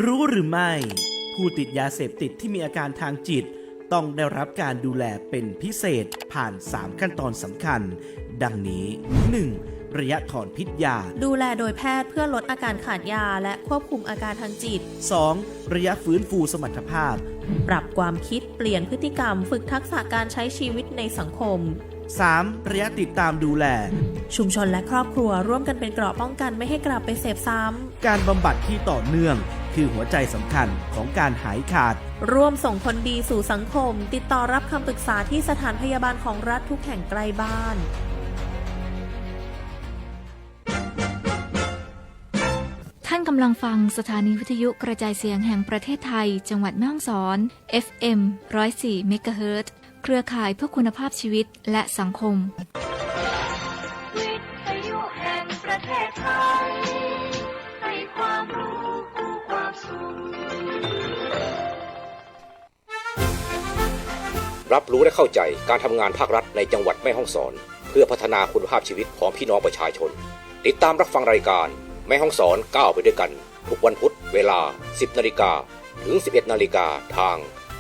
รู้หรือไม่ผู้ติดยาเสพติดที่มีอาการทางจิตต้องได้รับการดูแลเป็นพิเศษผ่าน 3 ขั้นตอนสำคัญดังนี้ 1. ระยะถอนพิษยาดูแลโดยแพทย์เพื่อลดอาการขาดยาและควบคุมอาการทางจิต 2. ระยะฟื้นฟูสมรรถภาพปรับความคิดเปลี่ยนพฤติกรรมฝึกทักษะการใช้ชีวิตในสังคม 3. ระยะติดตามดูแลชุมชนและครอบครัวร่วมกันเป็นเกราะป้องกันไม่ให้กลับไปเสพซ้ำการบำบัดที่ต่อเนื่องคือหัวใจสำคัญของการหายขาดร่วมส่งคนดีสู่สังคมติดต่อรับคำปรึกษาที่สถานพยาบาลของรัฐทุกแห่งใกล้บ้านท่านกำลังฟังสถานีวิทยุกระจายเสียงแห่งประเทศไทยจังหวัดแม่ฮ่องสอน FM 104 เมกะเฮิรตซ์เครือข่ายเพื่อคุณภาพชีวิตและสังคมวิทยุแห่งประเทศไทยให้ความรู้คู่ความสุขรับรู้และเข้าใจการทำงานภาครัฐในจังหวัดแม่ฮ่องสอนเพื่อพัฒนาคุณภาพชีวิตของพี่น้องประชาชนติดตามรับฟังรายการแม่ฮ่องสอนก้าวไปด้วยกันทุกวันพุธเวลา 10 นาฬิกาถึง 11 นาฬิกาทาง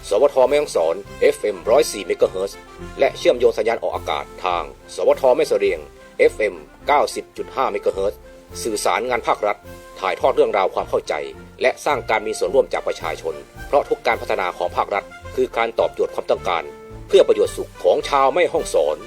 สวทแม่ฮ่องสอน FM 104 เมกะเฮิรตซ์และเชื่อมโยงสัญญาณออกอากาศทางสวทแม่เสรียง FM 90.5 เมกะเฮิรตซ์สื่อสารงานภาครัฐถ่ายทอดเรื่องราวความเข้าใจและสร้างการมีส่วนร่วมจากประชาชนเพราะทุกการพัฒนาของภาครัฐคือการตอบโจทย์ความต้องการเพื่อประโยชน์สุขของชาวแม่ฮ่องสอน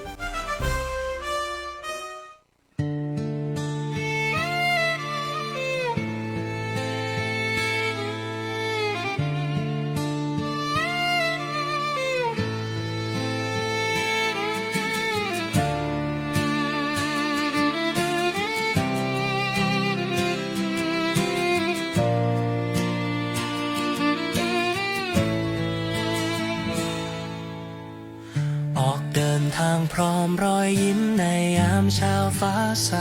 ทางพร้อมรอยยิ้มในยามเช้าฟ้าใส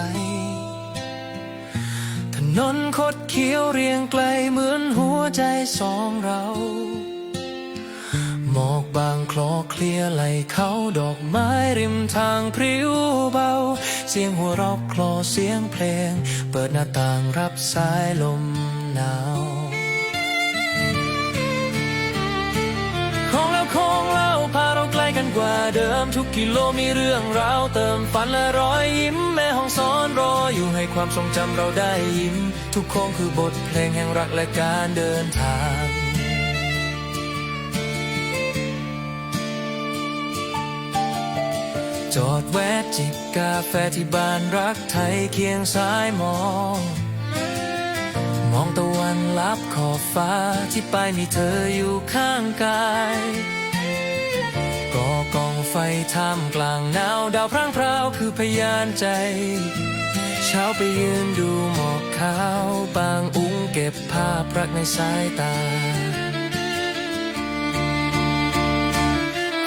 ถนนคดเคี้ยวเรียงไกลเหมือนหัวใจสองเราหมอกบางคลอเคลียไหลเขาดอกไม้ริมทางพริ้วเบาเสียงหัวเราะคลอเสียงเพลงเปิดหน้าต่างรับสายลมหนาวของแล้วของเล่าพาเราไกลกันกว่าเดิมทุกกิโลมีเรื่องราวเติมฝันและรอยยิ้มแม่ฮ่องสอนรออยู่ให้ความทรงจำเราได้ยิ้มทุกโค้งคือบทเพลงแห่งรักและการเดินทางจอดแวะจิบกาแฟที่บ้านรักไทยเคียงซ้ายมองตะวันลับขอบฟ้าที่ปลายมีเธออยู่ข้างกายก่อกองไฟท่ามกลางหนาวดาวพร่างพราวคือพยานใจเช้าไปยืนดูหมอกขาวบางอุ้งเก็บภาพรักในสายตา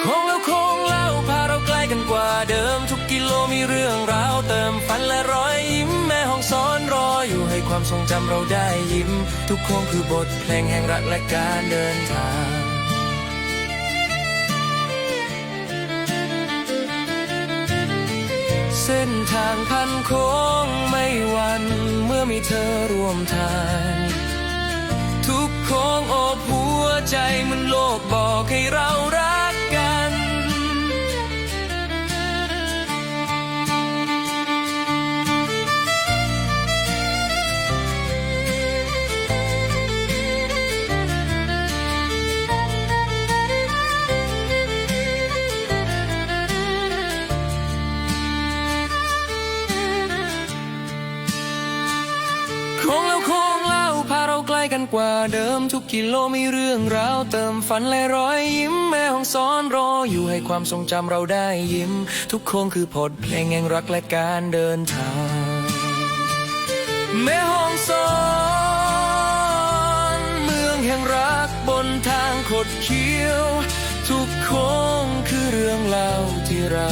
ของแล้วของเล่าพาเราไกลกันกว่าเดิมทุกกิโลมีเรื่องราวเติมฝันและรอยยิ้มแม่ฮ่องสอนรออยู่ให้ความทรงจำเราได้ยิ้มทุกโค้งคือบทเพลงแห่งรักและการเดินทางเส้นทางพันโค้งไม่หวั่นเมื่อมีเธอร่วมทางทุกโค้งโอบหัวใจมันโลกบอกให้เรารักกันของแล้วของเล่าพาเราไกลกันกว่าเดิมทุกกิโลมีเรื่องราวเติมฝันและรอยยิ้มแม่ฮ่องสอนรออยู่ให้ความทรงจำเราได้ยิ้มทุกโค้งคือบทเพลงแห่งรักและการเดินทางแม่ฮ่องสอนเมืองแห่งรักบนทางคดเคี้ยวทุกโค้งคือเรื่องเล่าที่เรา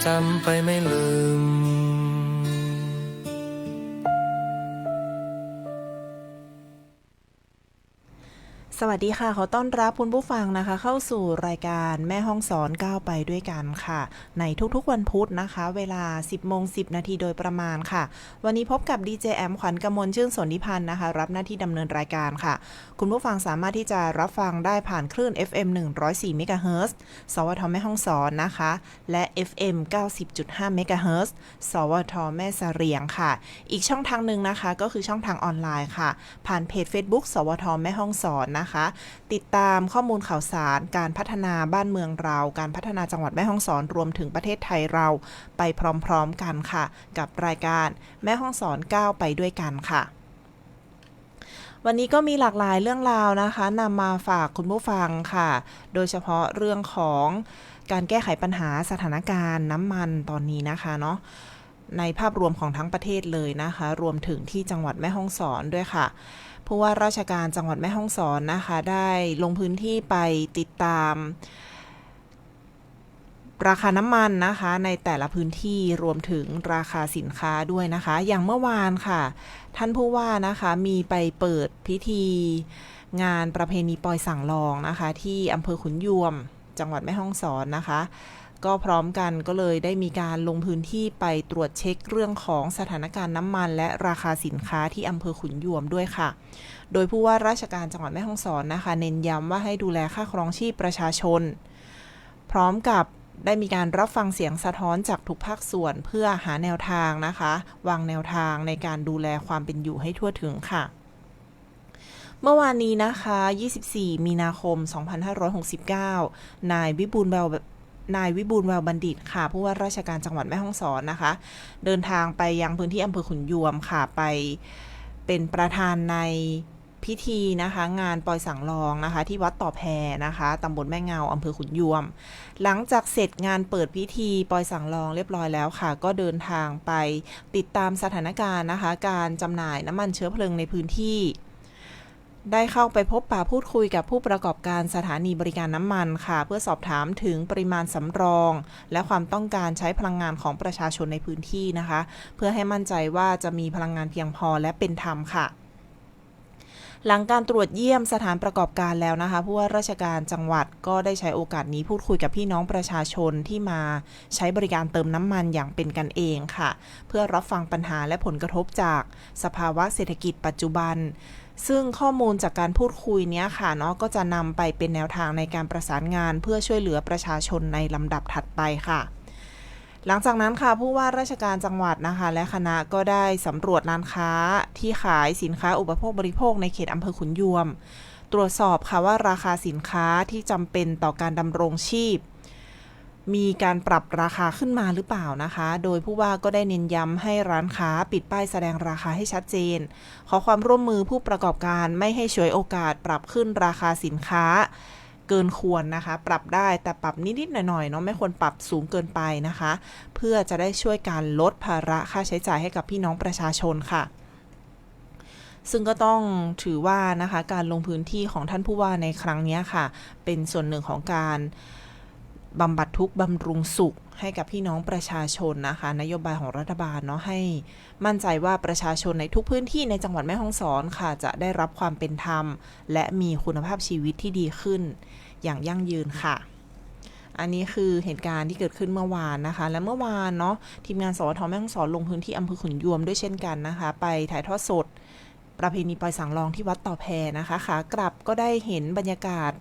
จำไปไม่ลืม สวัสดีค่ะขอต้อนรับคุณผู้ฟังนะคะเข้าสู่รายการแม่ห้องสอนก้าวไปด้วยกันค่ะในทุกๆวันพุธนะคะเวลา 10:10 นาทีโดยประมาณค่ะวันนี้พบกับดีเจแอมขวัญกมลชื่นสนธิพันธ์นะคะรับหน้าที่ดำเนินรายการค่ะคุณผู้ฟังสามารถที่จะรับฟังได้ผ่านคลื่น FM 104 MHz สวทแม่ห้องสอนนะคะและ FM 90.5 MHz สวทแม่เสรียงค่ะอีกช่องทางหนึ่งนะคะก็คือช่องทางออนไลน์ค่ะผ่านเพจ Facebook สวทแม่ห้องสอนนะคะติดตามข้อมูลข่าวสารการพัฒนาบ้านเมืองเราการพัฒนาจังหวัดแม่ฮ่องสอนรวมถึงประเทศไทยเราไปพร้อมๆกันค่ะกับรายการแม่ฮ่องสอนก้าวไปด้วยกันค่ะวันนี้ก็มีหลากหลายเรื่องราวนะคะนำมาฝากคุณผู้ฟังค่ะโดยเฉพาะเรื่องของการแก้ไขปัญหาสถานการณ์น้ำมันตอนนี้นะคะเนาะในภาพรวมของทั้งประเทศเลยนะคะรวมถึงที่จังหวัดแม่ฮ่องสอนด้วยค่ะผู้ว่าราชการจังหวัดแม่ฮ่องสอนนะคะได้ลงพื้นที่ไปติดตามราคาน้ำมันนะคะในแต่ละพื้นที่รวมถึงราคาสินค้าด้วยนะคะอย่างเมื่อวานค่ะท่านผู้ว่านะคะมีไปเปิดพิธีงานประเพณีปอยสั่งลองนะคะที่อำเภอขุนยวมจังหวัดแม่ฮ่องสอนนะคะก็พร้อมกันก็เลยได้มีการลงพื้นที่ไปตรวจเช็คเรื่องของสถานการณ์น้ำมันและราคาสินค้าที่อำเภอขุนยวมด้วยค่ะโดยผู้ว่าราชการจังหวัดแม่ฮ่องสอนนะคะเน้นย้ำว่าให้ดูแลค่าครองชีพประชาชนพร้อมกับได้มีการรับฟังเสียงสะท้อนจากทุกภาคส่วนเพื่อหาแนวทางนะคะวางแนวทางในการดูแลความเป็นอยู่ให้ทั่วถึงค่ะเมื่อวานนี้นะคะ24มีนาคม2569นายวิบูลย์แววบัณฑิตค่ะผู้ว่าราชการจังหวัดแม่ฮ่องสอนนะคะเดินทางไปยังพื้นที่อำเภอขุนยวมค่ะไปเป็นประธานในพิธีนะคะงานปอยสั่งลองนะคะที่วัดต่อแพนะคะตำบลแม่เงาอำเภอขุนยวมหลังจากเสร็จงานเปิดพิธีปอยสั่งลองเรียบร้อยแล้วค่ะก็เดินทางไปติดตามสถานการณ์นะคะการจำหน่ายน้ำมันเชื้อเพลิงในพื้นที่ได้เข้าไปพบปะพูดคุยกับผู้ประกอบการสถานีบริการน้ำมันค่ะเพื่อสอบถามถึงปริมาณสำรองและความต้องการใช้พลังงานของประชาชนในพื้นที่นะคะเพื่อให้มั่นใจว่าจะมีพลังงานเพียงพอและเป็นธรรมค่ะหลังการตรวจเยี่ยมสถานประกอบการแล้วนะคะผู้ว่าราชการจังหวัดก็ได้ใช้โอกาสนี้พูดคุยกับพี่น้องประชาชนที่มาใช้บริการเติมน้ำมันอย่างเป็นกันเองค่ะเพื่อรับฟังปัญหาและผลกระทบจากสภาวะเศรษฐกิจปัจจุบันซึ่งข้อมูลจากการพูดคุยนี้ค่ะเนาะก็จะนำไปเป็นแนวทางในการประสานงานเพื่อช่วยเหลือประชาชนในลำดับถัดไปค่ะหลังจากนั้นค่ะผู้ว่าราชการจังหวัดนะคะและคณะก็ได้สำรวจร้านค้าที่ขายสินค้าอุปโภคบริโภคในเขตอำเภอขุนยวมตรวจสอบค่ะว่าราคาสินค้าที่จำเป็นต่อการดำรงชีพมีการปรับราคาขึ้นมาหรือเปล่านะคะโดยผู้ว่าก็ได้เน้นย้ำให้ร้านค้าปิดป้ายแสดงราคาให้ชัดเจนขอความร่วมมือผู้ประกอบการไม่ให้ฉวยโอกาสปรับขึ้นราคาสินค้าเกินควรนะคะปรับได้แต่ปรับนิดๆหน่อยๆเนาะไม่ควรปรับสูงเกินไปนะคะเพื่อจะได้ช่วยการลดภาระค่าใช้จ่ายให้กับพี่น้องประชาชนค่ะซึ่งก็ต้องถือว่านะคะการลงพื้นที่ของท่านผู้ว่าในครั้งนี้ค่ะเป็นส่วนหนึ่งของการบำบัดทุกข์บำรุงสุขให้กับพี่น้องประชาชนนะคะนโยบายของรัฐบาลเนาะให้มั่นใจว่าประชาชนในทุกพื้นที่ในจังหวัดแม่ฮ่องสอนค่ะจะได้รับความเป็นธรรมและมีคุณภาพชีวิตที่ดีขึ้นอย่างยั่งยืนค่ะอันนี้คือเหตุการณ์ที่เกิดขึ้นเมื่อวานนะคะและเมื่อวานเนาะทีมงานสวทแม่ฮ่องสอนลงพื้นที่อำเภอขุนยวมด้วยเช่นกันนะคะไปถ่ายทอดสดประเพณีปอยสั่งลองที่วัดต่อแพนะคะขากลับก็ได้เห็นบรรยากาศ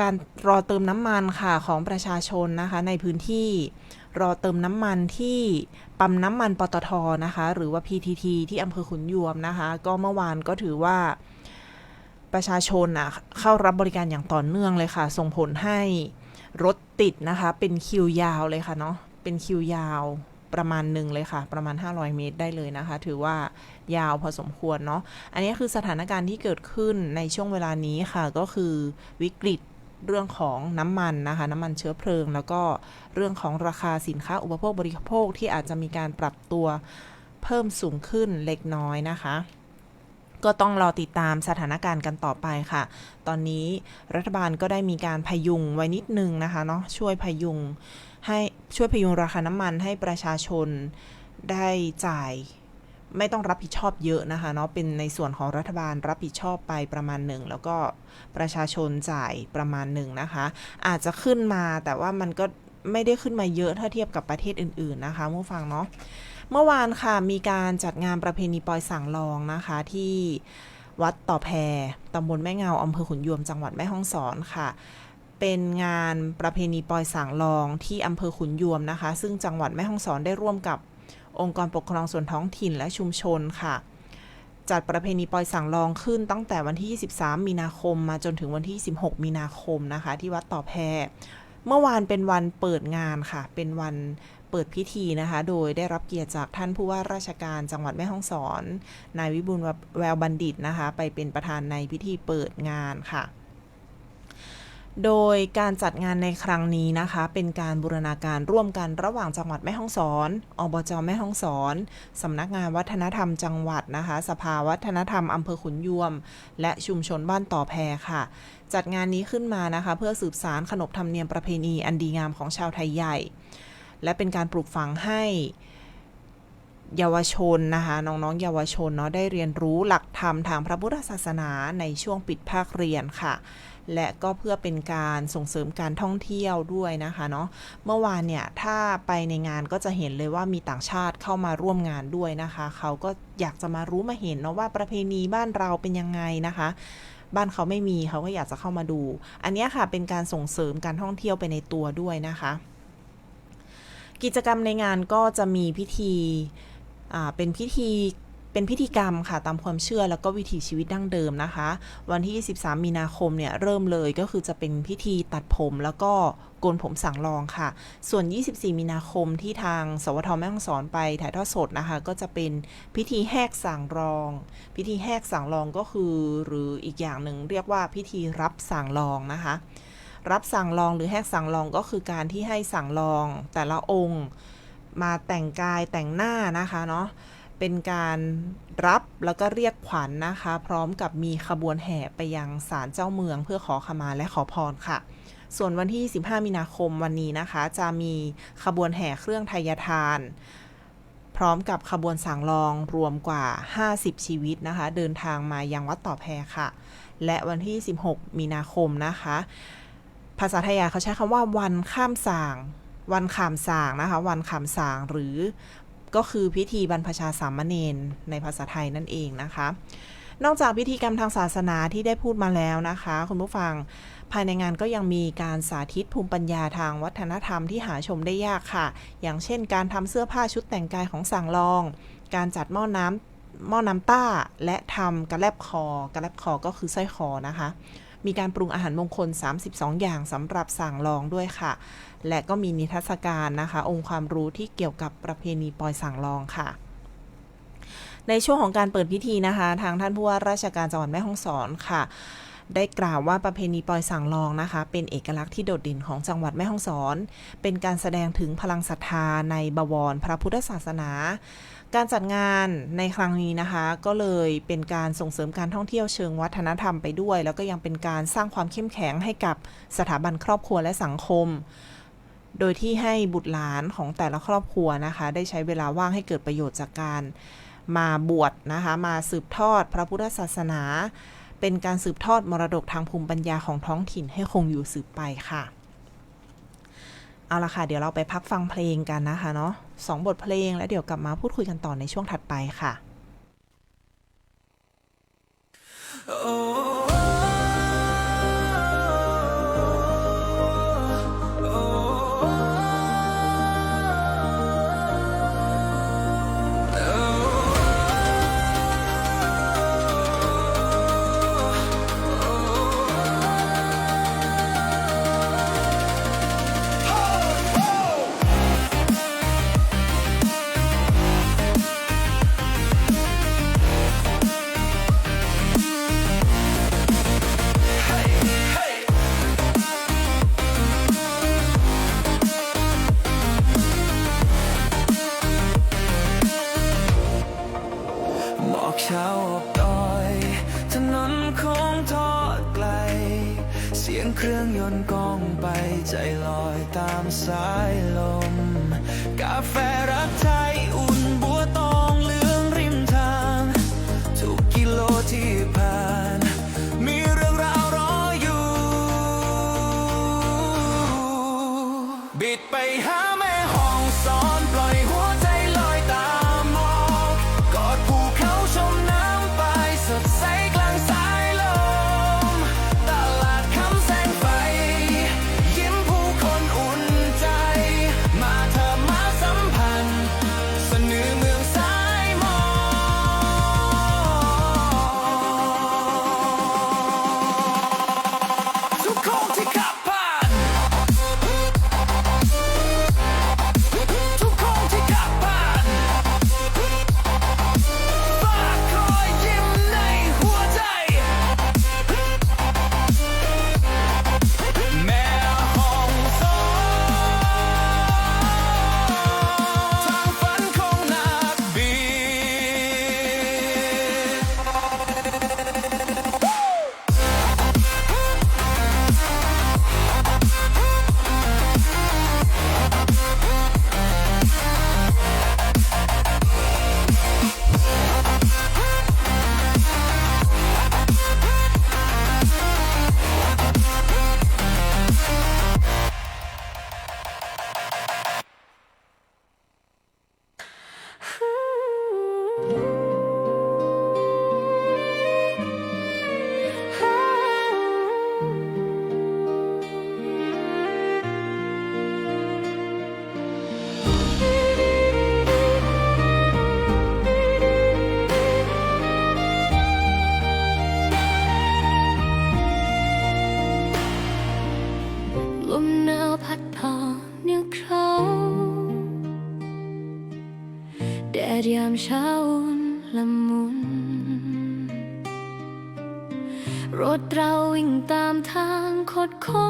การรอเติมน้ำมันค่ะของประชาชนนะคะในพื้นที่รอเติมน้ำมันที่ปั๊มน้ำมันปตท.นะคะหรือว่า PTT ที่อำเภอขุนยวมนะคะก็เมื่อวานก็ถือว่าประชาชนเข้ารับบริการอย่างต่อเนื่องเลยค่ะส่งผลให้รถติดนะคะเป็นคิวยาวเลยค่ะเนาะเป็นคิวยาวประมาณหนึ่งเลยค่ะประมาณ500 เมตรได้เลยนะคะถือว่ายาวพอสมควรเนาะอันนี้คือสถานการณ์ที่เกิดขึ้นในช่วงเวลานี้ค่ะก็คือวิกฤตเรื่องของน้ำมันนะคะน้ำมันเชื้อเพลิงแล้วก็เรื่องของราคาสินค้าอุปโภคบริโภคที่อาจจะมีการปรับตัวเพิ่มสูงขึ้นเล็กน้อยนะคะก็ต้องรอติดตามสถานการณ์กันต่อไปค่ะตอนนี้รัฐบาลก็ได้มีการพยุงไว้นิดนึงนะคะเนาะช่วยพยุงราคาน้ำมันให้ประชาชนได้จ่าย ไม่ต้องรับผิดชอบเยอะนะคะเนาะเป็นในส่วนของรัฐบาลรับผิดชอบไปประมาณหนึ่งแล้วก็ประชาชนจ่ายประมาณหนึ่งนะคะอาจจะขึ้นมาแต่ว่ามันก็ไม่ได้ขึ้นมาเยอะถ้าเทียบกับประเทศอื่นๆนะคะผู้ฟังเนาะเมื่อวานค่ะมีการจัดงานประเพณีปอยสั่งลองนะคะที่วัดต่อแพตำบลแม่เงาอำเภอขุนยวมจังหวัดแม่ฮ่องสอนค่ะเป็นงานประเพณีปอยสั่งลองที่อำเภอขุนยวมนะคะซึ่งจังหวัดแม่ฮ่องสอนได้ร่วมกับองค์กรปกครองส่วนท้องถิ่นและชุมชนค่ะจัดประเพณีปอยสั่งลองขึ้นตั้งแต่วันที่23มีนาคมมาจนถึงวันที่16มีนาคมนะคะที่วัดต่อแพเมื่อวานเป็นวันเปิดงานค่ะเป็นวันเปิดพิธีนะคะโดยได้รับเกียรติจากท่านผู้ว่าราชการจังหวัดแม่ฮ่องสอนนายวิบูลย์แววบัณฑิตนะคะไปเป็นประธานในพิธีเปิดงานค่ะโดยการจัดงานในครั้งนี้นะคะเป็นการบูรณาการร่วมกันระหว่างจังหวัดแม่ฮ่องสอนอบจ.แม่ฮ่องสอนสำนักงานวัฒนธรรมจังหวัดนะคะสภาวัฒนธรรมอำเภอขุนยวมและชุมชนบ้านต่อแพค่ะจัดงานนี้ขึ้นมานะคะเพื่อสืบสานขนบธรรมเนียมประเพณีอันดีงามของชาวไทยใหญ่และเป็นการปลูกฝังให้เยาวชนนะคะน้องๆเยาวชนเนาะได้เรียนรู้หลักธรรมทางพระพุทธศาสนาในช่วงปิดภาคเรียนค่ะและก็เพื่อเป็นการส่งเสริมการท่องเที่ยวด้วยนะคะเนาะเมื่อวานเนี่ยถ้าไปในงานก็จะเห็นเลยว่ามีต่างชาติเข้ามาร่วมงานด้วยนะคะเขาก็อยากจะมารู้มาเห็นเนาะว่าประเพณีบ้านเราเป็นยังไงนะคะบ้านเขาไม่มีเขาก็อยากจะเข้ามาดูอันนี้ค่ะเป็นการส่งเสริมการท่องเที่ยวไปในตัวด้วยนะคะกิจกรรมในงานก็จะมีพิธีเป็นพิธีกรรมค่ะตามความเชื่อแล้วก็วิถีชีวิตดั้งเดิมนะคะวันที่23มีนาคมเนี่ยเริ่มเลยก็คือจะเป็นพิธีตัดผมแล้วก็โกนผมสั่งลองค่ะส่วน24มีนาคมที่ทางสวท.แม่ฮ่องสอนไปถ่ายทอดสดนะคะก็จะเป็นพิธีแหกสั่งลองพิธีแหกสั่งลองก็คือหรืออีกอย่างหนึ่งเรียกว่าพิธีรับสั่งลองนะคะรับสั่งลองหรือแหกสั่งลองก็คือการที่ให้สั่งลองแต่ละองค์มาแต่งกายแต่งหน้านะคะเนาะเป็นการรับแล้วก็เรียกขวัญ นะคะพร้อมกับมีขบวนแห่ไปยังศาลเจ้าเมืองเพื่อขอขมาและขอพรค่ะส่วนวันที่15มีนาคมวันนี้นะคะจะมีขบวนแห่เครื่องไทยทานพร้อมกับขบวนสั่งลองรวมกว่า50ชีวิตนะคะเดินทางมายังวัดต่อแพค่ะและวันที่16มีนาคมนะคะภาษาไทยเขาใช้คำว่าวันข้ามส่างวันขามส่างนะคะวันขามส่างหรือก็คือพิธีบรรพชาสามเณรในภาษาไทยนั่นเองนะคะนอกจากพิธีกรรมทางศาสนาที่ได้พูดมาแล้วนะคะคุณผู้ฟังภายในงานก็ยังมีการสาธิตภูมิปัญญาทางวัฒนธรรมที่หาชมได้ยากค่ะอย่างเช่นการทำเสื้อผ้าชุดแต่งกายของสั่งลองการจัดหม้อน้ำต้าและทำกระแลบคอก็คือสร้อยคอนะคะมีการปรุงอาหารมงคล32อย่างสำหรับสั่งลองด้วยค่ะและก็มีนิทรรศการนะคะองค์ความรู้ที่เกี่ยวกับประเพณีปอยสั่งลองค่ะในช่วงของการเปิดพิธีนะคะทางท่านผู้ว่าราชการจังหวัดแม่ฮ่องสอนค่ะได้กล่าวว่าประเพณีปอยสั่งลองนะคะเป็นเอกลักษณ์ที่โดดเด่นของจังหวัดแม่ฮ่องสอนเป็นการแสดงถึงพลังศรัทธาในบวรพระพุทธศาสนาการจัดงานในครั้งนี้นะคะก็เลยเป็นการส่งเสริมการท่องเที่ยวเชิงวัฒนธรรมไปด้วยแล้วก็ยังเป็นการสร้างความเข้มแข็งให้กับสถาบันครอบครัวและสังคมโดยที่ให้บุตรหลานของแต่ละครอบครัวนะคะได้ใช้เวลาว่างให้เกิดประโยชน์จากการมาบวชนะคะมาสืบทอดพระพุทธศาสนาเป็นการสืบทอดมรดกทางภูมิปัญญาของท้องถิ่นให้คงอยู่สืบไปค่ะเอาละค่ะเดี๋ยวเราไปพักฟังเพลงกันนะคะเนาะ2 บทเพลงแล้วเดี๋ยวกลับมาพูดคุยกันต่อในช่วงถัดไปค่ะเช้าออกดอยถนนโค้งทอดไกลเสียงเครื่องยนต์ก้องไปใจลอยตามสายลมกาแฟรักไทยอุ่นบัวตองเหลืองริม ลมหนาวพัดผ่านเหนือเขาแดดยามเช้าอุ่นละมุนรถเราวิ่งตามทางคดโค้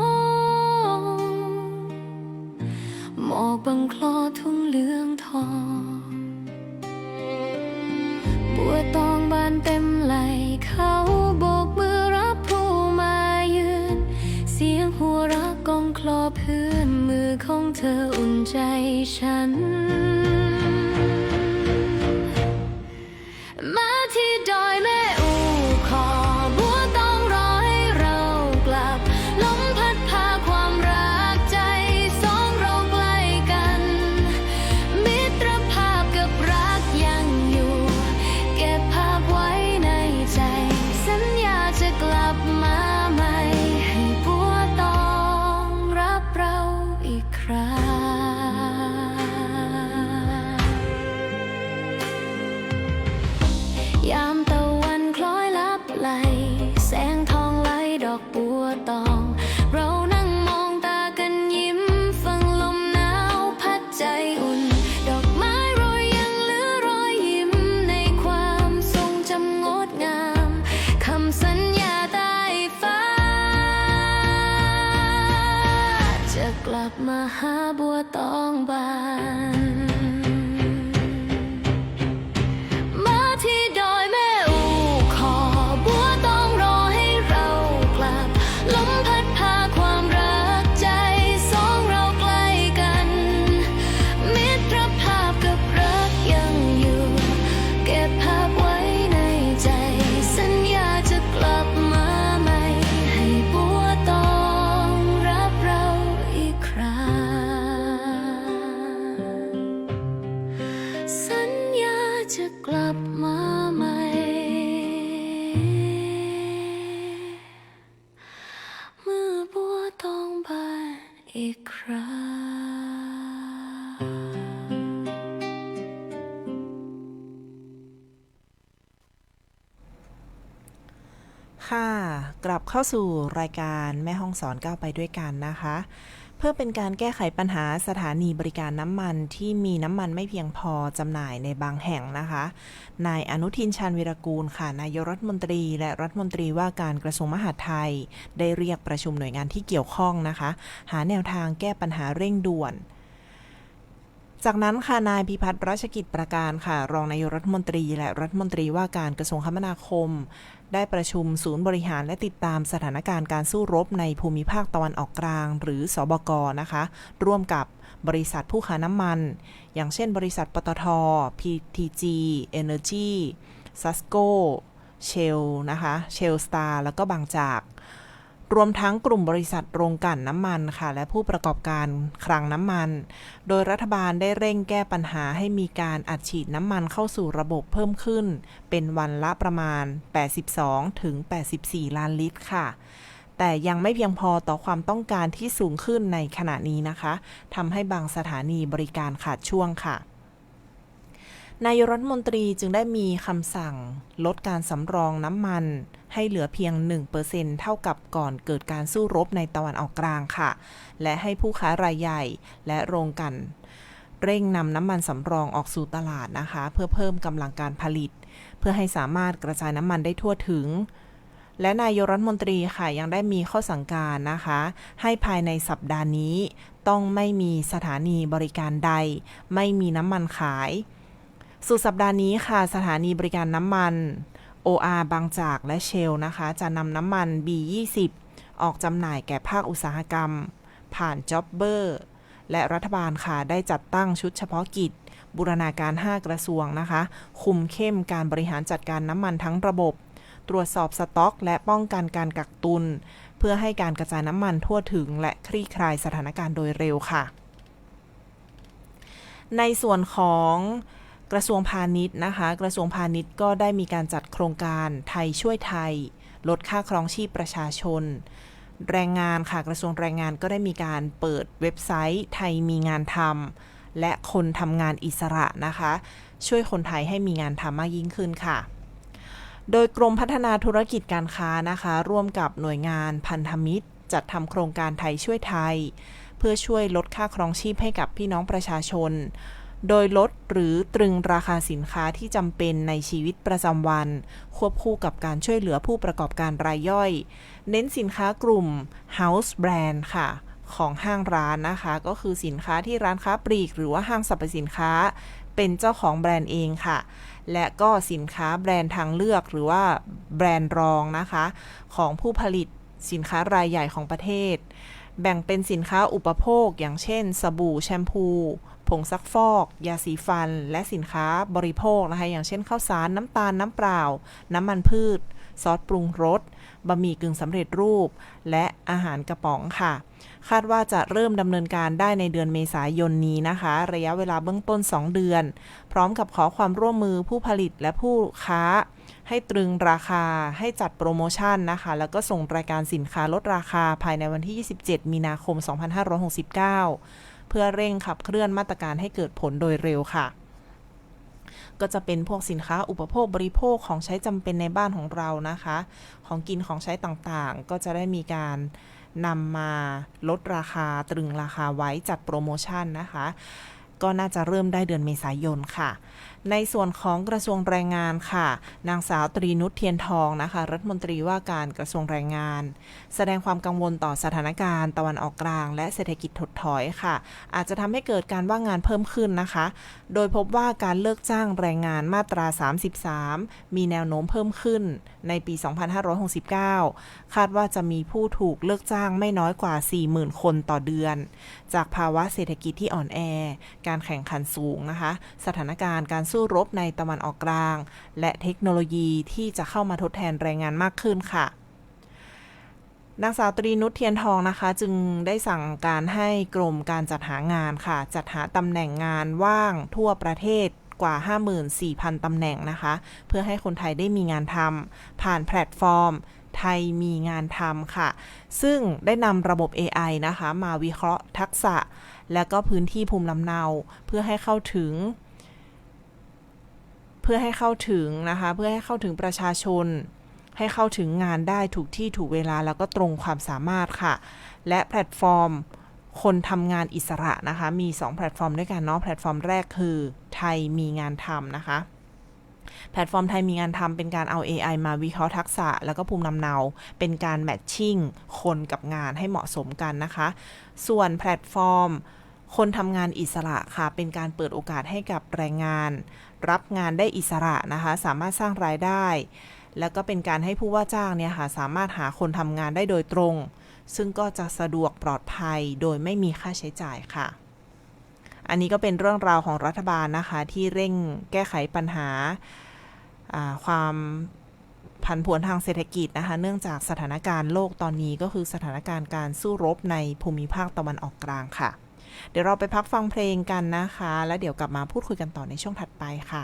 งหมอกบังคลอทุ่งเหลืองทองบัวตองบานเต็มไหลเขาโบกมือรับผู้มาเยือนเสียงหัวเราะก้องคลอเพื่อนมือของเธออุ่นใจฉันมาที่ดอยแม่อูขอบัวต้องรอให้เรากลับลมพัดพาความรักใจสองเราใกล้กันมิตรภาพกับรักยังอยู่เก็บภาพไว้ในใจสัญญาจะกลับมาใหม่ให้บัวต้องรับเราอีกครั้งยามตะวันคล้อยลับไหลแสงทองไหลดอกบัวตองเรานั่งมองตากันยิ้มฟังลมหนาวพัดใจอุ่นดอกไม้โรยยังเหลือรอยยิ้มในความทรงจำงดงามคำสัญญาใต้ฟ้าจะกลับมาหาบัวตองบานมาที่ดอยแม่อูขอบัวต้องรอให้เรากลับลมพัดพาความรักใจสองเราใกล้กันมิตรภาพกับรักยังอยู่เก็บภาพไว้ในใจสัญญาจะกลับมาใหม่ให้บัวต้องรับเราอีกครั้งสัญญาจะกลับมาใหม่เมื่อบัวตองบานอีกครั้ง ค่ะกลับเข้าสู่รายการแม่ห้องสอนก้าวไปด้วยกันนะคะ เพื่อเป็นการแก้ไขปัญหาสถานีบริการน้ำมันที่มีน้ำมันไม่เพียงพอจำหน่ายในบางแห่งนะคะนายอนุทินชาญวีรกูลค่ะนายกรัฐมนตรีและรัฐมนตรีว่าการกระทรวงมหาดไทยได้เรียกประชุมหน่วยงานที่เกี่ยวข้องนะคะหาแนวทางแก้ปัญหาเร่งด่วนจากนั้นค่ะนายพิพัฒน์รัชกิจประการค่ะรองนายกรัฐมนตรีและรัฐมนตรีว่าการกระทรวงคมนาคมได้ประชุมศูนย์บริหารและติดตามสถานการณ์การสู้รบในภูมิภาคตะวันออกกลางหรือสบกนะคะร่วมกับบริษัทผู้ค้าน้ำมันอย่างเช่นบริษัทปตท PTG Energy Sasco Shell นะคะ Shell Star แล้วก็บางจากรวมทั้งกลุ่มบริษัทโรงกลั่นน้ำมันค่ะและผู้ประกอบการคลังน้ำมันโดยรัฐบาลได้เร่งแก้ปัญหาให้มีการอัดฉีดน้ำมันเข้าสู่ระบบเพิ่มขึ้นเป็นวันละประมาณ82ถึง84ล้านลิตรค่ะแต่ยังไม่เพียงพอต่อความต้องการที่สูงขึ้นในขณะนี้นะคะทำให้บางสถานีบริการขาดช่วงค่ะนายกรัฐมนตรีจึงได้มีคำสั่งลดการสำรองน้ำมันให้เหลือเพียง 1% เท่ากับก่อนเกิดการสู้รบในตะวันออกกลางค่ะและให้ผู้ค้ารายใหญ่และโรงกลั่นเร่งนำน้ำมันสำรองออกสู่ตลาดนะคะเพื่อเพิ่มกำลังการผลิตเพื่อให้สามารถกระจายน้ำมันได้ทั่วถึงและนายกรัฐมนตรีค่ะยังได้มีข้อสั่งการนะคะให้ภายในสัปดาห์นี้ต้องไม่มีสถานีบริการใดไม่มีน้ำมันขายสุดสัปดาห์นี้ค่ะสถานีบริการน้ำมัน OR บางจากและเชลนะคะจะนำน้ำมัน B20 ออกจำหน่ายแก่ภาคอุตสาหกรรมผ่านจ็อบเบอร์และรัฐบาลค่ะได้จัดตั้งชุดเฉพาะกิจบูรณาการ5กระทรวงนะคะคุมเข้มการบริหารจัดการน้ำมันทั้งระบบตรวจสอบสต็อกและป้องกันการกักตุนเพื่อให้การกระจายน้ำมันทั่วถึงและคลี่คลายสถานการณ์โดยเร็วค่ะในส่วนของ กระทรวงพาณิชย์นะคะกระทรวงพาณิชย์ก็ได้มีการจัดโครงการไทยช่วยไทยลดค่าครองชีพประชาชนแรงงานค่ะกระทรวงแรงงานก็ได้มีการเปิดเว็บไซต์ไทยมีงานทำและคนทำงานอิสระนะคะช่วยคนไทยให้มีงานทำมากยิ่งขึ้นค่ะโดยกรมพัฒนาธุรกิจการค้านะคะร่วมกับหน่วยงานพันธมิตรจัดทำโครงการไทยช่วยไทยเพื่อช่วยลดค่าครองชีพให้กับพี่น้องประชาชนโดยลดหรือตรึงราคาสินค้าที่จำเป็นในชีวิตประจำวันควบคู่กับการช่วยเหลือผู้ประกอบการรายย่อยเน้นสินค้ากลุ่ม House Brand ค่ะของห้างร้านนะคะก็คือสินค้าที่ร้านค้าปลีกหรือว่าห้างสรรพสินค้าเป็นเจ้าของแบรนด์เองค่ะและก็สินค้าแบรนด์ทางเลือกหรือว่าแบรนด์รองนะคะของผู้ผลิตสินค้ารายใหญ่ของประเทศแบ่งเป็นสินค้าอุปโภคอย่างเช่นสบู่แชมพูผงซักฟอกยาสีฟันและสินค้าบริโภคนะคะอย่างเช่นข้าวสารน้ำตาลน้ำเปล่าน้ำมันพืชซอสปรุงรสบะหมี่กึ่งสำเร็จรูปและอาหารกระป๋องค่ะคาดว่าจะเริ่มดำเนินการได้ในเดือนเมษายนนี้นะคะระยะเวลาเบื้องต้น2 เดือนพร้อมกับขอความร่วมมือผู้ผลิตและผู้ค้าให้ตรึงราคาให้จัดโปรโมชั่นนะคะแล้วก็ส่งรายการสินค้าลดราคาภายในวันที่27มีนาคม2569เพื่อเร่งขับเคลื่อนมาตรการให้เกิดผลโดยเร็วค่ะก็จะเป็นพวกสินค้าอุปโภคบริโภคของใช้จำเป็นในบ้านของเรานะคะของกินของใช้ต่างๆก็จะได้มีการนำมาลดราคาตรึงราคาไว้จัดโปรโมชั่นนะคะก็น่าจะเริ่มได้เดือนเมษายนค่ะในส่วนของกระทรวงแรงงานค่ะนางสาวตรีนุชเทียนทองนะคะรัฐมนตรีว่าการกระทรวงแรงงานแสดงความกังวลต่อสถานการณ์ตะวันออกกลางและเศรษฐกิจถดถอยค่ะอาจจะทำให้เกิดการว่างงานเพิ่มขึ้นนะคะโดยพบว่าการเลิกจ้างแรงงานมาตรา33มีแนวโน้มเพิ่มขึ้นในปี2569คาดว่าจะมีผู้ถูกเลิกจ้างไม่น้อยกว่า 40,000 คนต่อเดือนจากภาวะเศรษฐกิจที่อ่อนแอการแข่งขันสูงนะคะสถานการณ์การสู้รบในตะวันออกกลางและเทคโนโลยีที่จะเข้ามาทดแทนแรงงานมากขึ้นค่ะนางสาวตรีนุชเทียนทองนะคะจึงได้สั่งการให้กรมการจัดหางานค่ะจัดหาตำแหน่งงานว่างทั่วประเทศกว่า 54,000 ตำแหน่งนะคะเพื่อให้คนไทยได้มีงานทำผ่านแพลตฟอร์มไทยมีงานทำค่ะซึ่งได้นำระบบ AI นะคะมาวิเคราะห์ทักษะและก็พื้นที่ภูมิลำเนาเพื่อให้เข้าถึงนะคะเพื่อให้เข้าถึงประชาชนให้เข้าถึงงานได้ถูกที่ถูกเวลาแล้วก็ตรงความสามารถค่ะและแพลตฟอร์มคนทำงานอิสระนะคะมี2แพลตฟอร์มด้วยกันเนาะแพลตฟอร์มแรกคือไทยมีงานทำนะคะแพลตฟอร์มไทยมีงานทำเป็นการเอา AI มาวิเคราะห์ทักษะแล้วก็ภูมิลำเนาเป็นการแมทชิ่งคนกับงานให้เหมาะสมกันนะคะส่วนแพลตฟอร์มคนทำงานอิสระค่ะเป็นการเปิดโอกาสให้กับแรงงานรับงานได้อิสระนะคะสามารถสร้างรายได้แล้วก็เป็นการให้ผู้ว่าจ้างเนี่ยค่ะสามารถหาคนทำงานได้โดยตรงซึ่งก็จะสะดวกปลอดภัยโดยไม่มีค่าใช้จ่ายค่ะอันนี้ก็เป็นเรื่องราวของรัฐบาลนะคะที่เร่งแก้ไขปัญหาความผันผวนทางเศรษฐกิจนะคะเนื่องจากสถานการณ์โลกตอนนี้ก็คือสถานการณ์การสู้รบในภูมิภาคตะวันออกกลางค่ะเดี๋ยวเราไปพักฟังเพลงกันนะคะแล้วเดี๋ยวกลับมาพูดคุยกันต่อในช่วงถัดไปค่ะ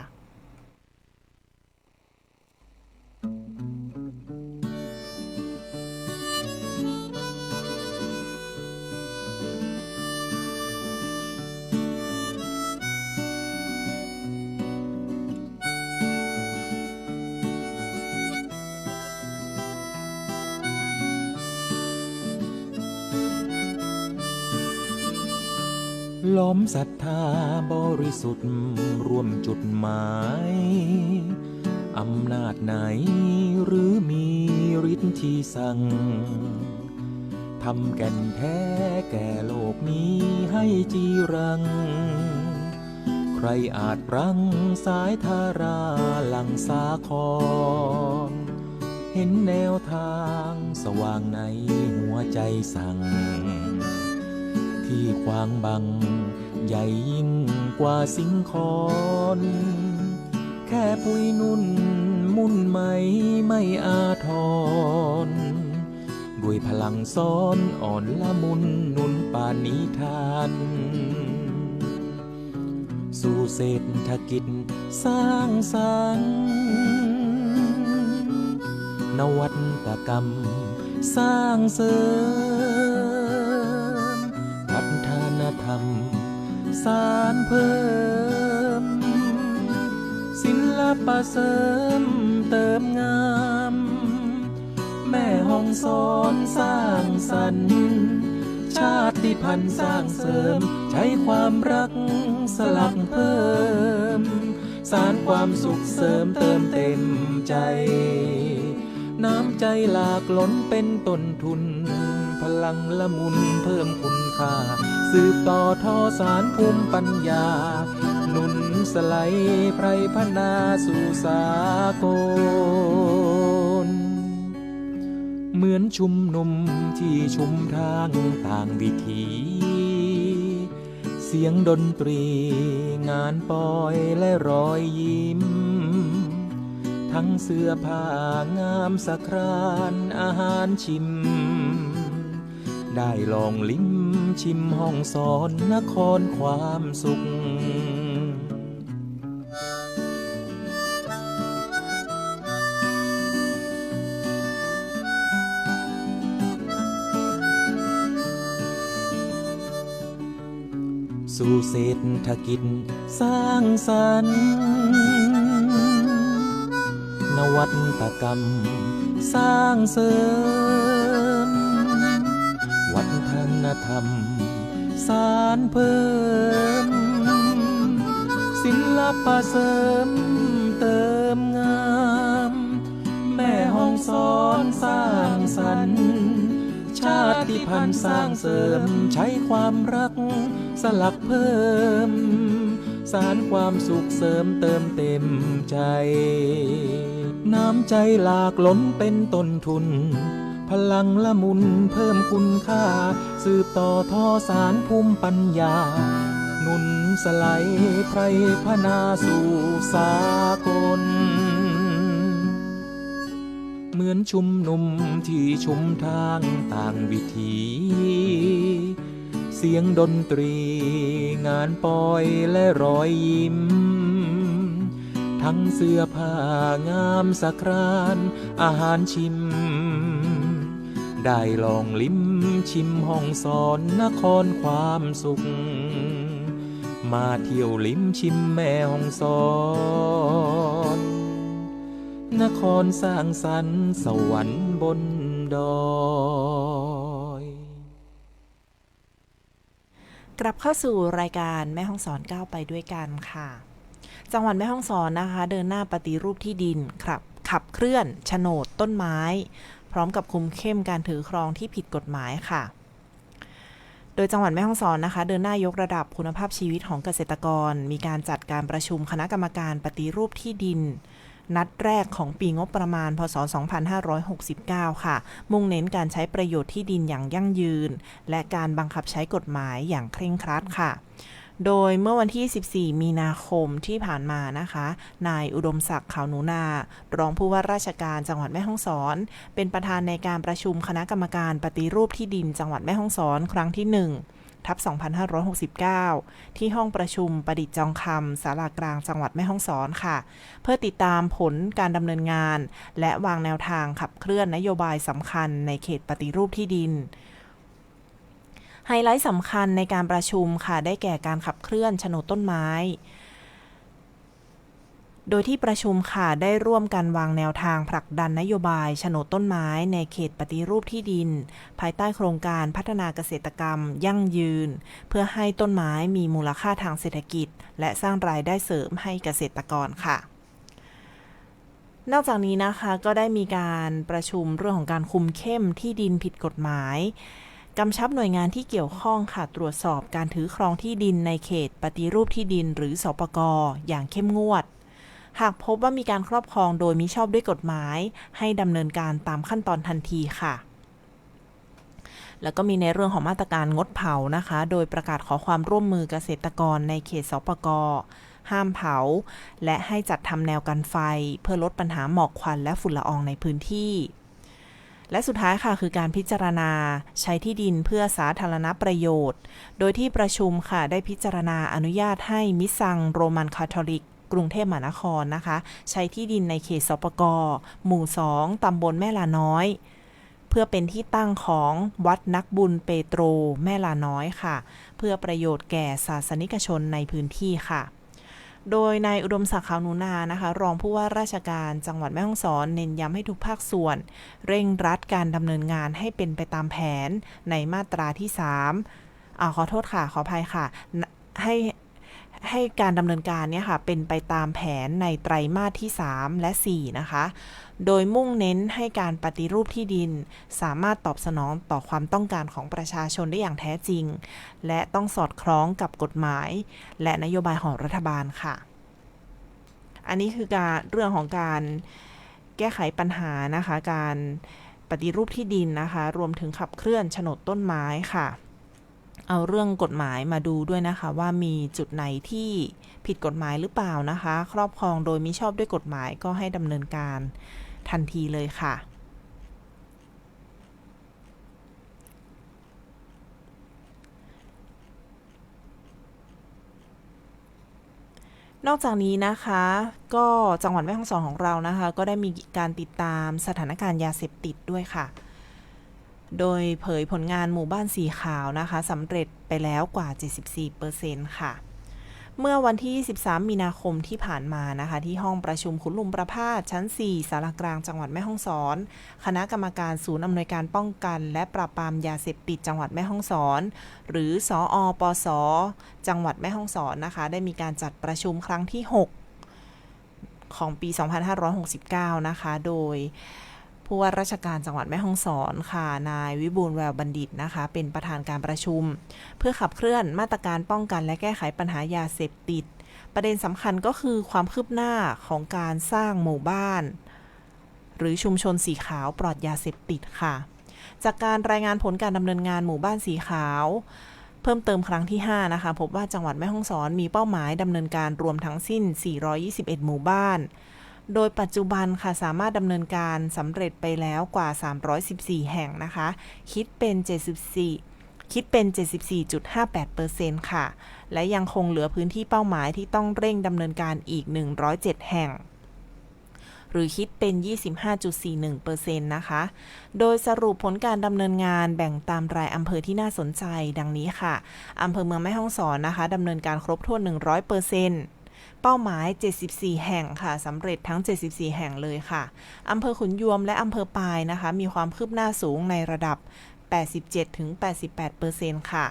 ล้อมศรัทธาบริสุทธิ์ร่วมจุดหมายอำนาจไหนหรือมีฤทธิ์ที่สั่งทำแก่นแท้แก่โลกนี้ให้จีรังใครอาจรั้งสายธาราหลังสาครเห็นแนวทางสว่างในหัวใจสั่งที่ขวางบังใหญ่ยิ่งกว่าสิงคอนแค่ปุยนุ่นมุ่นไหมไม่อาทรด้วยพลังซ้อนอ่อนละมุนนุนปานิธาน สู่เศรษฐกิจสร้างสรรค์นวัตกรรมสร้างเสริมวัฒนธรรมสานเพิ่มศิลปะเสริมเติมงามแม่ห้องสอนสร้างสรรค์ชาติพันธุ์สร้างเสริมใช้ความรักสลักเพิ่มสานความสุขเสริมเติมเต็มใจน้ำใจหลากล้นเป็นต้นทุนพลังละมุนเพิ่มคุณค่าสืบต่อทอสารภูมิปัญญาหนุนสไลไพรพนาสู่สากลเหมือนชุมนุมที่ชุมทางต่างวิถีเสียงดนตรีงานปอยและรอยยิ้มทั้งเสื้อผ้างามสะครานอาหารชิมได้ลองลิ้มชิมห้องสอนนครความสุขสู่เศรษฐกิจสร้างสรรค์นวัตกรรมสร้างเสริมวัฒนธรรมสานเพิ่มศิลปะเสริมเติมงามแม่ห้องสอนสร้างสรรค์ชาติพันธุ์สร้างเสริมใช้ความรักสลักเพิ่มสานความสุขเสริมเติมเต็มใจน้ำใจหลากล้นเป็นต้นทุนพลังละมุนเพิ่มคุณค่าสืบต่อทอสารภูมิปัญญาหนุนสไลไพรพนาสู่สากลเหมือนชุมนุมที่ชุมทางต่างวิถีเสียงดนตรีงานปอยและรอยยิ้มทั้งเสื้อผ้างามสะครานอาหารชิมได้ลองลิ้มชิมห้องสอนนครความสุขมาเที่ยวลิ้มชิมแม่ห้องสอนนครสร้างสรรค์สวรรค์บนดอยกลับเข้าสู่รายการแม่ฮ่องสอนก้าวไปด้วยกันค่ะจังหวัดแม่ฮ่องสอนนะคะเดินหน้าปฏิรูปที่ดินขับเคลื่อนโฉนดต้นไม้พร้อมกับคุมเข้มการถือครองที่ผิดกฎหมายค่ะโดยจังหวัดแม่ฮ่องสอนนะคะเดินหน้ายกระดับคุณภาพชีวิตของเกษตรกรมีการจัดการประชุมคณะกรรมการปฏิรูปที่ดินนัดแรกของปีงบประมาณพศ 2569 ค่ะมุ่งเน้นการใช้ประโยชน์ที่ดินอย่างยั่งยืนและการบังคับใช้กฎหมายอย่างเคร่งครัดค่ะโดยเมื่อวันที่ 14 มีนาคมที่ผ่านมานะคะนายอุดมศักดิ์ขาวหนูนารองผู้ว่าราชการจังหวัดแม่ฮ่องสอนเป็นประธานในการประชุมคณะกรรมการปฏิรูปที่ดินจังหวัดแม่ฮ่องสอนครั้งที่ 1/2569 ที่ห้องประชุมประดิษฐ์จองคำศาลากลางจังหวัดแม่ฮ่องสอนค่ะเพื่อติดตามผลการดำเนินงานและวางแนวทางขับเคลื่อนนโยบายสำคัญในเขตปฏิรูปที่ดินไฮไลท์สำคัญในการประชุมค่ะได้แก่การขับเคลื่อนโฉนดต้นไม้โดยที่ประชุมค่ะได้ร่วมกันวางแนวทางผลักดันนโยบายโฉนดต้นไม้ในเขตปฏิรูปที่ดินภายใต้โครงการพัฒนาเกษตรกรรมยั่งยืนเพื่อให้ต้นไม้มีมูลค่าทางเศรษฐกิจและสร้างรายได้เสริมให้เกษตรกรค่ะนอกจากนี้นะคะก็ได้มีการประชุมเรื่องของการคุมเข้มที่ดินผิดกฎหมายกำชับหน่วยงานที่เกี่ยวข้องค่ะตรวจสอบการถือครองที่ดินในเขตปฏิรูปที่ดินหรือสปก.อย่างเข้มงวดหากพบว่ามีการครอบครองโดยมิชอบด้วยกฎหมายให้ดำเนินการตามขั้นตอนทันทีค่ะแล้วก็มีในเรื่องของมาตรการงดเผานะคะโดยประกาศขอความร่วมมือเกษตรกรในเขตสปก.ห้ามเผาและให้จัดทำแนวกันไฟเพื่อลดปัญหาหมอกควันและฝุ่นละอองในพื้นที่ และสุดท้ายค่ะคือการพิจารณาใช้ที่ดินเพื่อสาธารณประโยชน์ โดยที่ประชุมค่ะได้พิจารณาอนุญาตให้มิสซังโรมันคาทอลิกกรุงเทพมหานครนะคะใช้ที่ดินในเขตสปก.หมู่ 2 ตำบลแม่ลาน้อยเพื่อเป็นที่ตั้งของวัดนักบุญเปโตรแม่ลาน้อยค่ะเพื่อประโยชน์แก่ศาสนิกชนในพื้นที่ค่ะโดยนายอุดมศักดิ์ ขาวหนูนานะคะรองผู้ว่าราชการจังหวัดแม่ฮ่องสอนเน้นย้ำให้ทุกภาคส่วนเร่งรัดการดำเนินงานให้เป็นไปตามแผนในมาตราที่3ขอโทษค่ะขออภัยค่ะให้การดำเนินการเนี่ยค่ะเป็นไปตามแผนในไตรมาสที่3และ4นะคะโดยมุ่งเน้นให้การปฏิรูปที่ดินสามารถตอบสนองต่อความต้องการของประชาชนได้อย่างแท้จริงและต้องสอดคล้องกับกฎหมายและนโยบายของรัฐบาลค่ะอันนี้คือเรื่องของการแก้ไขปัญหานะคะการปฏิรูปที่ดินนะคะรวมถึงขับเคลื่อนโฉนดต้นไม้ค่ะเอาเรื่องกฎหมายมาดูด้วยนะคะว่ามีจุดไหนที่ผิดกฎหมายหรือเปล่านะคะครอบครองโดยมิชอบด้วยกฎหมายก็ให้ดำเนินการทันทีเลยค่ะนอกจากนี้นะคะก็จังหวัดแม่ฮ่องสอนของเรานะคะก็ได้มีการติดตามสถานการณ์ยาเสพติดด้วยค่ะโดยเผยผลงานหมู่บ้านสีขาวนะคะสำเร็จไปแล้วกว่า 74% ค่ะเมื่อวันที่23มีนาคมที่ผ่านมานะคะที่ห้องประชุมขุนลุมประพาสชั้น4ศาลากลางจังหวัดแม่ฮ่องสอนคณะกรรมการศูนย์อำนวยการป้องกันและปราบปรามยาเสพติดจังหวัดแม่ฮ่องสอนหรือสอปส.จังหวัดแม่ฮ่องสอนนะคะได้มีการจัดประชุมครั้งที่6ของปี2569นะคะโดยผู้ว่าราชการจังหวัดแม่ฮ่องสอนค่ะนายวิบูลย์แววบัณฑิตนะคะเป็นประธานการประชุมเพื่อขับเคลื่อนมาตรการป้องกันและแก้ไขปัญหายาเสพติดประเด็นสำคัญก็คือความคืบหน้าของการสร้างหมู่บ้านหรือชุมชนสีขาวปลอดยาเสพติดค่ะจากการรายงานผลการดำเนินงานหมู่บ้านสีขาวเพิ่มเติมครั้งที่5นะคะพบว่าจังหวัดแม่ฮ่องสอนมีเป้าหมายดำเนินการรวมทั้งสิ้น421หมู่บ้านโดยปัจจุบันค่ะสามารถดำเนินการสำเร็จไปแล้วกว่า314แห่งนะคะคิดเป็น 74.58% ค่ะและยังคงเหลือพื้นที่เป้าหมายที่ต้องเร่งดำเนินการอีก107แห่งหรือคิดเป็น 25.41% นะคะโดยสรุปผลการดำเนินงานแบ่งตามรายอำเภอที่น่าสนใจดังนี้ค่ะอำเภอเมืองแม่ฮ่องสอนนะคะดำเนินการครบถ้วน 100%เป้าหมาย74แห่งค่ะสำเร็จทั้ง74แห่งเลยค่ะอำเภอขุนยวมและอำเภอปายนะคะมีความคืบหน้าสูงในระดับ 87-88% ค่ะ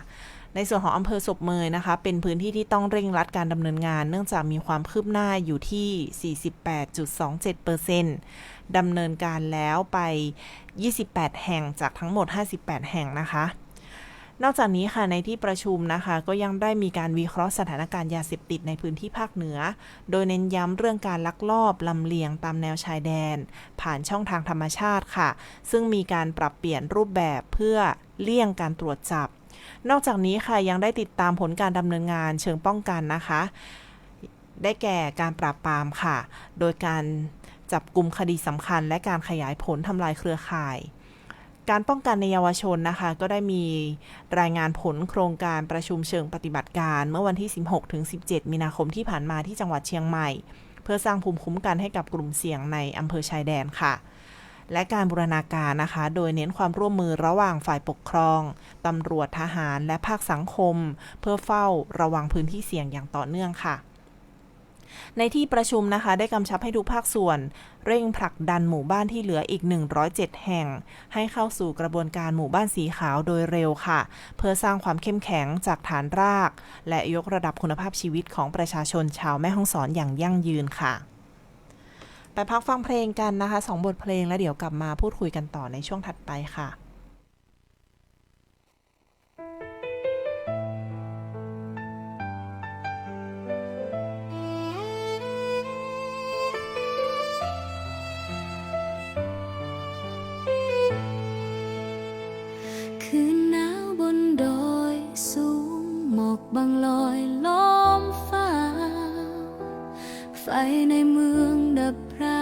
ในส่วนของอำเภอศพเมยนะคะเป็นพื้นที่ที่ต้องเร่งรัดการดำเนินงานเนื่องจากมีความคืบหน้าอยู่ที่ 48.27% ดำเนินการแล้วไป28แห่งจากทั้งหมด58แห่งนะคะนอกจากนี้ค่ะในที่ประชุมนะคะก็ยังได้มีการวิเคราะห์สถานการณ์ยาเสพติดในพื้นที่ภาคเหนือโดยเน้นย้ำเรื่องการลักลอบลำเลียงตามแนวชายแดนผ่านช่องทางธรรมชาติค่ะซึ่งมีการปรับเปลี่ยนรูปแบบเพื่อเลี่ยงการตรวจจับนอกจากนี้ค่ะยังได้ติดตามผลการดำเนินงานเชิงป้องกันนะคะได้แก่การปราบปรามค่ะโดยการจับกุมคดีสำคัญและการขยายผลทำลายเครือข่ายการป้องกันในเยาวชนนะคะก็ได้มีรายงานผลโครงการประชุมเชิงปฏิบัติการเมื่อวันที่ 16-17 มีนาคมที่ผ่านมาที่จังหวัดเชียงใหม่เพื่อสร้างภูมิคุ้มกันให้กับกลุ่มเสี่ยงในอำเภอชายแดนค่ะและการบูรณาการนะคะโดยเน้นความร่วมมือระหว่างฝ่ายปกครองตำรวจทหารและภาคสังคมเพื่อเฝ้าระวังพื้นที่เสี่ยงอย่างต่อเนื่องค่ะในที่ประชุมนะคะได้กำชับให้ทุกภาคส่วนเร่งผลักดันหมู่บ้านที่เหลืออีก107แห่งให้เข้าสู่กระบวนการหมู่บ้านสีขาวโดยเร็วค่ะเพื่อสร้างความเข้มแข็งจากฐานรากและยกระดับคุณภาพชีวิตของประชาชนชาวแม่ฮ่องสอนอย่างยั่งยืนค่ะไปพักฟังเพลงกันนะคะ2บทเพลงแล้วเดี๋ยวกลับมาพูดคุยกันต่อในช่วงถัดไปค่ะคืนหนาวบนดอยสูงหมอกบังลอยล้อมฟ้าไฟในเมืองดับพร่า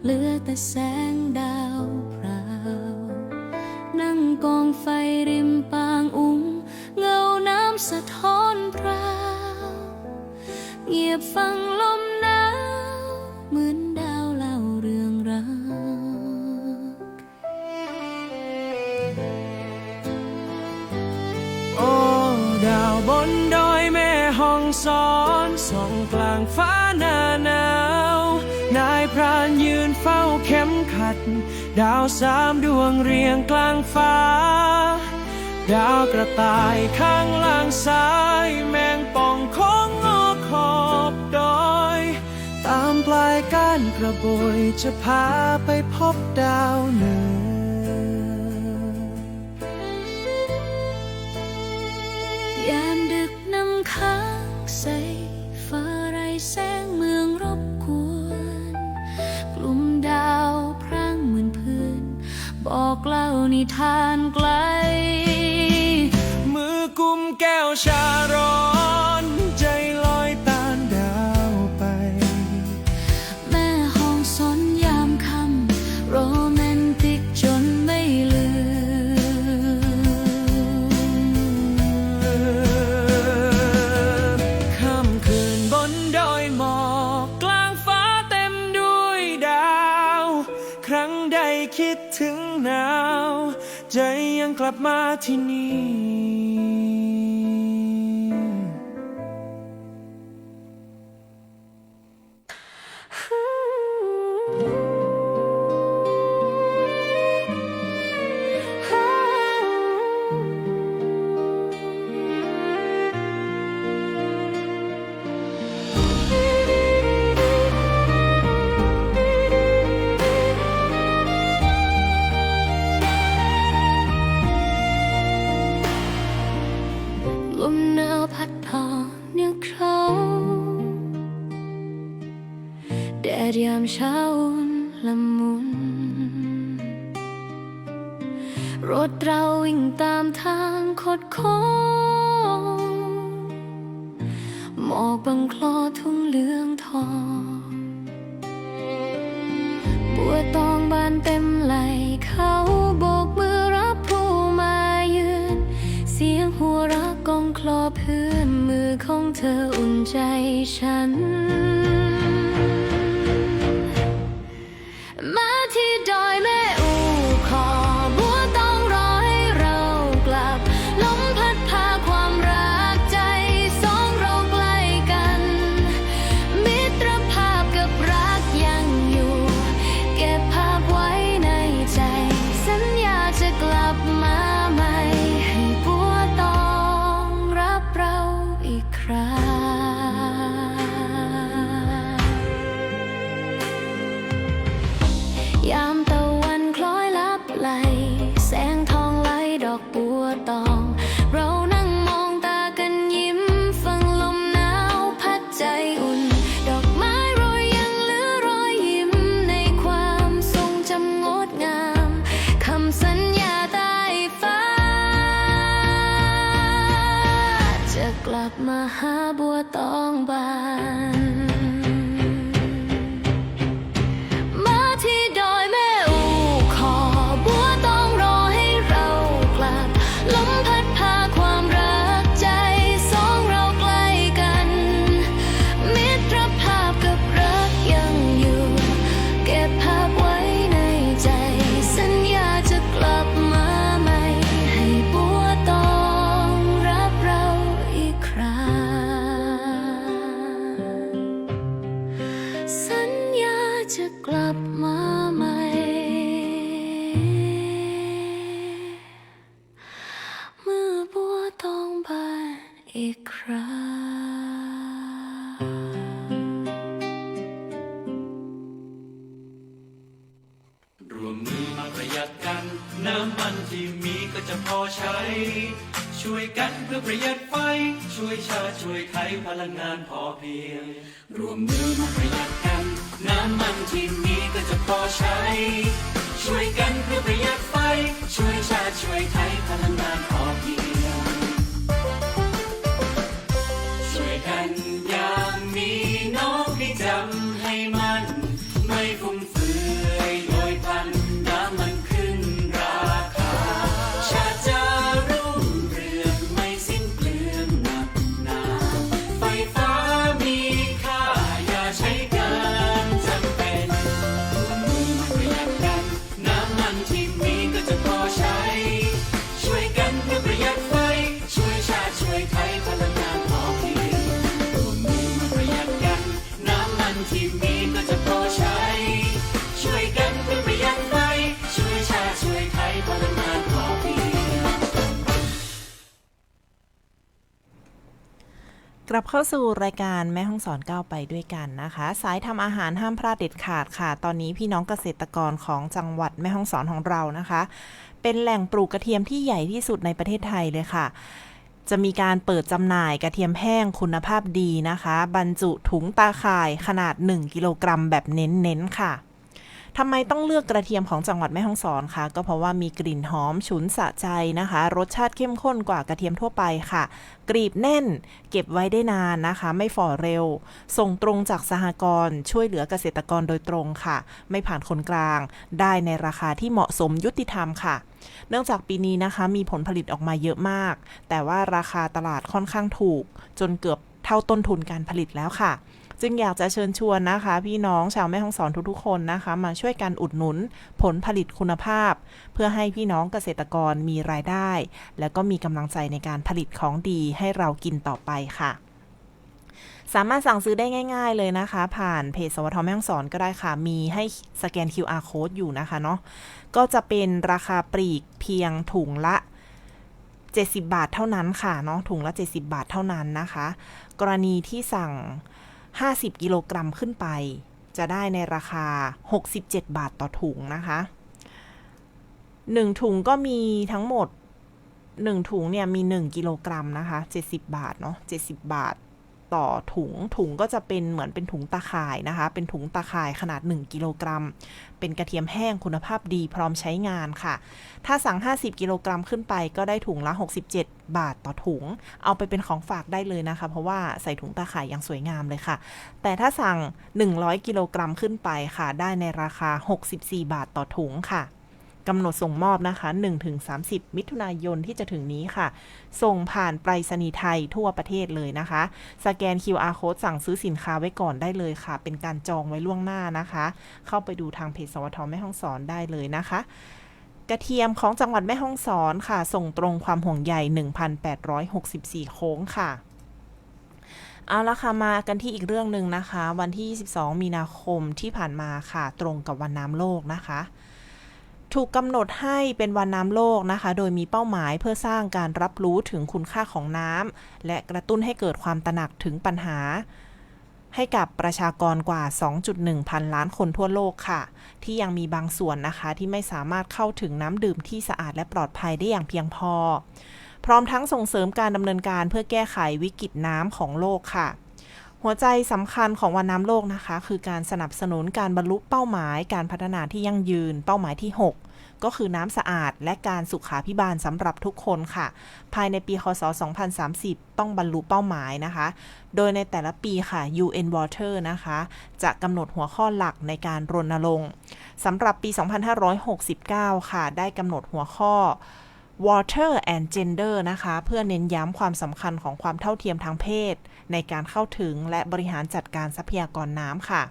เหลือแต่แสงดาวพราว กองไฟริมปางอุ๋งเงาน้ำสะท้อนพราวเงียบฟังลมหนาวเหมือนดาวเล่าเรื่องราวโอ้ดาวบนดอยแม่ห้องสอนส่องกลางฟ้าหน้าหนาวนายพรานยืนเฝ้าเข็มขัดดาว3 ดวงเรียงกลางฟ้าดาวกระต่ายข้างล่างซ้ายแมงป่องของงอขอบดอยตามปลายก้านกระโบยจะพาไปพบดาวเหนือยามดึกนำค้างใส่ฟ้าไรแสงเมืองรบกวนกลุ่มดาวพร่างเหมือนเพื่อนบอกเล่านิทานไกลมือกุมแก้วชาร้อนใจลอยตามดาวไปแม่ห้องสนยามค่ำโรแมนติกจนไม่ลืมค่ำคืนบนดอยหมอกกลางฟ้าเต็มด้วยดาวครั้งใดคิดถึงหนาวใจยังกลับมาที่นี่ลมหนาวพัดผ่านเหนือเขาแดดยามเช้าอุ่นละมุนรถเราวิ่งตามทางคดโค้งหมอกบังคลอทุ่งเหลืองทองบัวตองบานเต็มไหลเขาโบกมือรับผู้มาเยือนเสียงหัวเราะกองคลอเพื่อนมือของเธออุ่นใจฉันมาที่ดอยแม่อูขอบัวต้องรอให้เรากลับลมพัดพาความรักใจสองเราใกล้กันมิตรภาพกับรักยังอยู่เก็บภาพไว้ในใจสัญญาจะกลับมาใหม่ให้บัวต้องรับเราอีกครั้งยามตะวันคล้อยลับไหลแสงทองไหลดอกบัวตองเรานั่งมองตากันยิ้มฟังลมหนาวพัดใจอุ่นดอกไม้โรยยังเหลือรอยยิ้มในความทรงจำงดงามคำสัญญาใต้ฟ้าจะกลับมาหาบัวตองบานมาที่ดอยแม่อูขอบัวต้องรอให้เรากลับลมพัดพาความรักใจสองเราใกล้กันมิตรภาพกับรักยังอยู่เก็บภาพไว้ในใจสัญญาจะกลับมาใหม่ให้บัวต้องรับเราอีกครั้งสัญญาจะกลับมาใหม่เมื่อบัวต้องบานอีกครั้ง รวมมือมาประหยัดกันน้ำมันที่มีก็จะพอใช้ ช่วยกันเพื่อประหยัดไฟช่วยชาติช่วยไทยพลังงานพอเพียงรวมมือมาประหยัดกันน้ำมันที่มีก็จะพอใช้ ช่วยกันเพื่อประหยัดไฟช่วยชาติช่วยไทยพลังงานพอเพียงช่วยกันอย่างมีน้องให้จำให้มันไม่ฟุ่มเฟือยโดยพลันน้ำมันขึ้นราคาช ลับเข้าสู่รายการแม่ฮ่องสอนก้าวไปด้วยกันนะคะสายทำอาหารห้ามพลาดเด็ดขาดค่ะตอนนี้พี่น้องเกษตรกรของจังหวัดแม่ฮ่องสอนของเรานะคะเป็นแหล่งปลูกกระเทียมที่ใหญ่ที่สุดในประเทศไทยเลยค่ะจะมีการเปิดจำหน่ายกระเทียมแห้งคุณภาพดีนะคะบรรจุถุงตาข่ายขนาด1กิโลกรัมแบบเน้นๆค่ะทำไมต้องเลือกกระเทียมของจังหวัดแม่ฮ่องสอนคะก็เพราะว่ามีกลิ่นหอมฉุนสะใจนะคะรสชาติเข้มข้นกว่ากระเทียมทั่วไปค่ะกรีบแน่นเก็บไว้ได้นานนะคะไม่ฝ่อเร็วส่งตรงจากสหกรณ์ช่วยเหลือเกษตรกรโดยตรงค่ะไม่ผ่านคนกลางได้ในราคาที่เหมาะสมยุติธรรมค่ะเนื่องจากปีนี้นะคะมีผลผลิตออกมาเยอะมากแต่ว่าราคาตลาดค่อนข้างถูกจนเกือบเท่าต้นทุนการผลิตแล้วค่ะจึงอยากจะเชิญชวนนะคะพี่น้องชาวแม่ฮ่องสอนทุกๆคนนะคะมาช่วยกันอุดหนุนผลผลิตคุณภาพเพื่อให้พี่น้องเกษตรกรมีรายได้และก็มีกำลังใจในการผลิตของดีให้เรากินต่อไปค่ะสามารถสั่งซื้อได้ง่ายๆเลยนะคะผ่านเพจสวทแม่ฮ่องสอนก็ได้ค่ะมีให้สแกน QR code อยู่นะคะเนาะก็จะเป็นราคาปลีกเพียงถุงละ70 บาทเท่านั้นค่ะเนาะถุงละ70 บาทเท่านั้นนะคะกรณีที่สั่ง50 กิโลกรัมขึ้นไปจะได้ในราคา67 บาทต่อถุงนะคะ1ถุงก็มีทั้งหมด1ถุงเนี่ยมี1กิโลกรัมนะคะ70 บาทเนาะ70 บาทต่อถุงก็จะเป็นเหมือนเป็นถุงตาข่ายนะคะเป็นถุงตาข่ายขนาด1กิโลกรัมเป็นกระเทียมแห้งคุณภาพดีพร้อมใช้งานค่ะถ้าสั่ง50 กิโลกรัมขึ้นไปก็ได้ถุงละ67 บาทต่อถุงเอาไปเป็นของฝากได้เลยนะคะเพราะว่าใส่ถุงตาข่ายอย่างสวยงามเลยค่ะแต่ถ้าสั่ง100 กิโลกรัมขึ้นไปค่ะได้ในราคา64 บาทต่อถุงค่ะกำหนดส่งมอบนะคะ 1-30 มิถุนายนที่จะถึงนี้ค่ะส่งผ่านไปรษณีย์ไทยทั่วประเทศเลยนะคะสแกน QR code สั่งซื้อสินค้าไว้ก่อนได้เลยค่ะเป็นการจองไว้ล่วงหน้านะคะเข้าไปดูทางเพจสวทแม่ฮ่องสอนได้เลยนะคะกระเทียมของจังหวัดแม่ฮ่องสอนค่ะส่งตรงความห่วงใย 1,864 โค้งค่ะเอาละค่ะมากันที่อีกเรื่องนึงนะคะวันที่22 มีนาคมที่ผ่านมาค่ะตรงกับวันน้ำโลกนะคะถูกกำหนดให้เป็นวันน้ำโลกนะคะโดยมีเป้าหมายเพื่อสร้างการรับรู้ถึงคุณค่าของน้ำและกระตุ้นให้เกิดความตระหนักถึงปัญหาให้กับประชากรกว่า 2.1 พันล้านคนทั่วโลกค่ะที่ยังมีบางส่วนนะคะที่ไม่สามารถเข้าถึงน้ำดื่มที่สะอาดและปลอดภัยได้อย่างเพียงพอพร้อมทั้งส่งเสริมการดำเนินการเพื่อแก้ไขวิกฤตน้ำของโลกค่ะหัวใจสำคัญของวันน้ำโลกนะคะคือการสนับสนุนการบรรลุเป้าหมายการพัฒนาที่ยั่งยืนเป้าหมายที่ 6ก็คือน้ำสะอาดและการสุขาภิบาลสำหรับทุกคนค่ะภายในปีคศ 2030 ต้องบรรลุเป้าหมายนะคะโดยในแต่ละปีค่ะ UN Water นะคะจะกำหนดหัวข้อหลักในการรณรงค์สำหรับปี 2569 ค่ะได้กำหนดหัวข้อ Water and Gender นะคะเพื่อเน้นย้ำความสำคัญของความเท่าเทียมทางเพศในการเข้าถึงและบริหารจัดการทรัพยากรน้ำค่ะ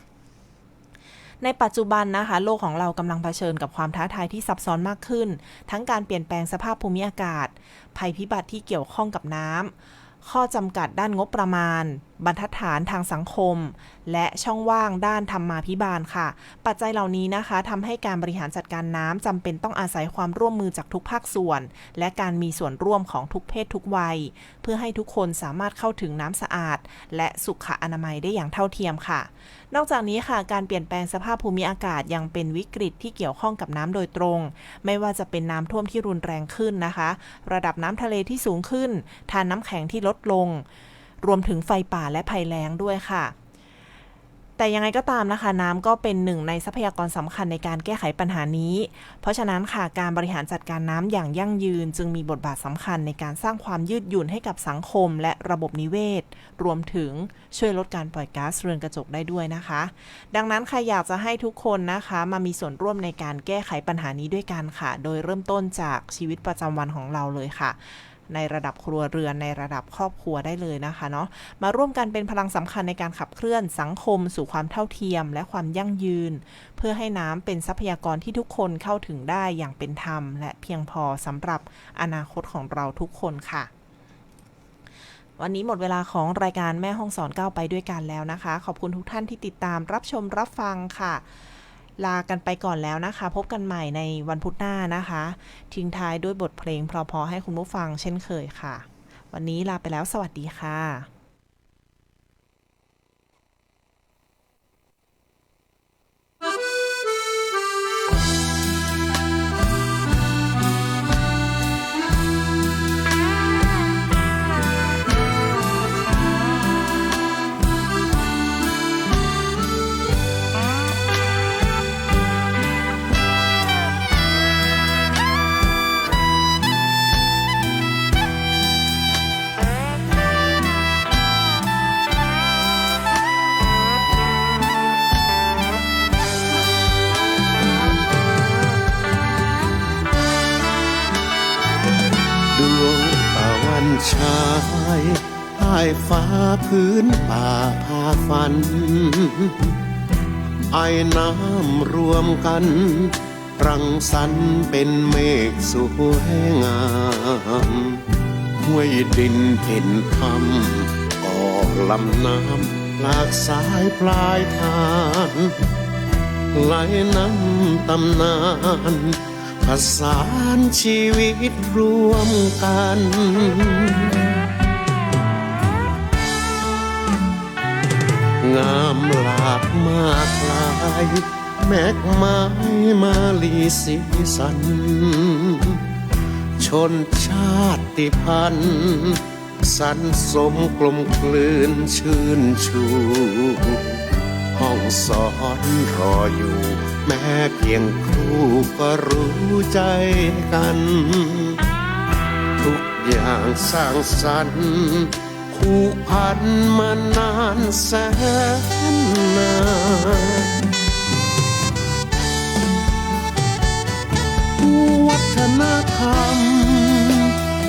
ในปัจจุบันนะคะโลกของเรากำลังเผชิญกับความท้าทายที่ซับซ้อนมากขึ้นทั้งการเปลี่ยนแปลงสภาพภูมิอากาศภัยพิบัติที่เกี่ยวข้องกับน้ำข้อจำกัดด้านงบประมาณบรรทัดฐานทางสังคมและช่องว่างด้านธรรมาภิบาลค่ะปัจจัยเหล่านี้นะคะทำให้การบริหารจัดการน้ำจำเป็นต้องอาศัยความร่วมมือจากทุกภาคส่วนและการมีส่วนร่วมของทุกเพศทุกวัยเพื่อให้ทุกคนสามารถเข้าถึงน้ำสะอาดและสุขอนามัยได้อย่างเท่าเทียมค่ะนอกจากนี้ค่ะการเปลี่ยนแปลงสภาพภูมิอากาศยังเป็นวิกฤตที่เกี่ยวข้องกับน้ำโดยตรงไม่ว่าจะเป็นน้ำท่วมที่รุนแรงขึ้นนะคะระดับน้ำทะเลที่สูงขึ้นทานน้ำแข็งที่ลดลงรวมถึงไฟป่าและภัยแล้งด้วยค่ะแต่ยังไงก็ตามนะคะน้ำก็เป็นหนึ่งในทรัพยากรสำคัญในการแก้ไขปัญหานี้เพราะฉะนั้นค่ะการบริหารจัดการน้ำอย่างยั่งยืนจึงมีบทบาทสำคัญในการสร้างความยืดหยุ่นให้กับสังคมและระบบนิเวศรวมถึงช่วยลดการปล่อยก๊าซเรือนกระจกได้ด้วยนะคะดังนั้นค่ะอยากจะให้ทุกคนนะคะมามีส่วนร่วมในการแก้ไขปัญหานี้ด้วยกันค่ะโดยเริ่มต้นจากชีวิตประจำวันของเราเลยค่ะในระดับครัวเรือนในระดับครอบครัวได้เลยนะคะเนาะมาร่วมกันเป็นพลังสำคัญในการขับเคลื่อนสังคมสู่ความเท่าเทียมและความยั่งยืนเพื่อให้น้ำเป็นทรัพยากรที่ทุกคนเข้าถึงได้อย่างเป็นธรรมและเพียงพอสำหรับอนาคตของเราทุกคนค่ะวันนี้หมดเวลาของรายการแม่ฮ่องสอนก้าวไปด้วยกันแล้วนะคะขอบคุณทุกท่านที่ติดตามรับชมรับฟังค่ะลากันไปก่อนแล้วนะคะพบกันใหม่ในวันพุธหน้านะคะทิ้งท้ายด้วยบทเพลงเพราะๆให้คุณผู้ฟังเช่นเคยค่ะวันนี้ลาไปแล้วสวัสดีค่ะ ชายใต้ฟ้าพื้นป่าพาฝันไอ้น้ำรวมกันรังสรรค์เป็นเมฆสวยงามห้วยดินเห็นธรรมออกลำน้ำหลากสายปลายทางไหลน้ำตำนานผสานชีวิตรวมกันงามหลากมากลายแมกไม้มาลีสีสันชนชาติพันธุ์สรรสมกลมกลืนชื่นชูห้องสอนรออยู่แม้เพียงครู่ก็รู้ใจกันทุกอย่างสร้างสรรค์ผูกพันมานานแสนนานวัฒนธรรม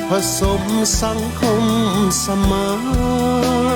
ผสมสังคมสมาน